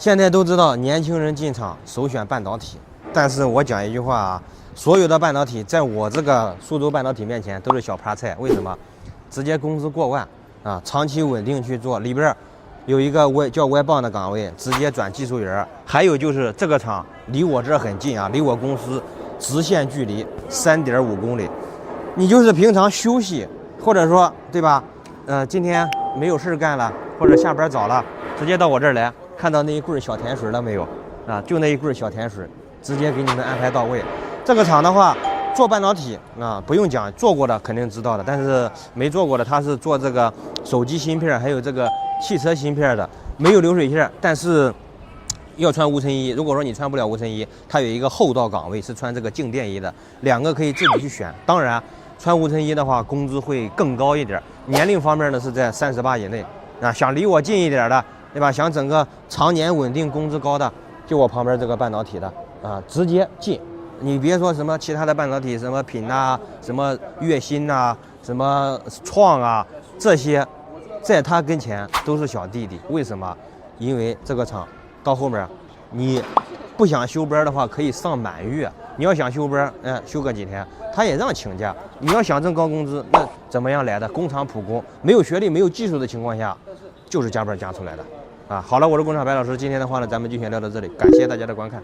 现在都知道年轻人进厂首选半导体，但是我讲一句话啊，所有的半导体在我这个苏州半导体面前都是小趴菜。为什么？直接工资过万啊，长期稳定去做，里边有一个叫外棒的岗位，直接转技术员。还有就是这个厂离我这儿很近啊，离我公司直线距离3.5公里。你就是平常休息，或者说对吧？今天没有事干了，或者下班早了，直接到我这儿来。看到那一棍小甜水了没有？啊，就那一棍小甜水，直接给你们安排到位。这个厂的话，做半导体啊，不用讲，做过的肯定知道的，但是没做过的，他是做这个手机芯片，还有这个汽车芯片的，没有流水线，但是要穿无尘衣。如果说你穿不了无尘衣，它有一个后道岗位是穿这个静电衣的，两个可以自己去选。当然，穿无尘衣的话，工资会更高一点。年龄方面呢是在38以内啊，想离我近一点的。对吧？想整个常年稳定、工资高的，就我旁边这个半导体的啊，直接进。你别说什么其他的半导体，什么品呐、什么月薪呐、什么创啊，这些，在他跟前都是小弟弟。为什么？因为这个厂到后面，你不想休班的话，可以上满月。你要想休班，休个几天，他也让请假。你要想挣高工资，那怎么样来的？工厂普工，没有学历、没有技术的情况下，就是加班加出来的。好了，我是工厂白老师，今天的话呢，咱们就先聊到这里，感谢大家的观看。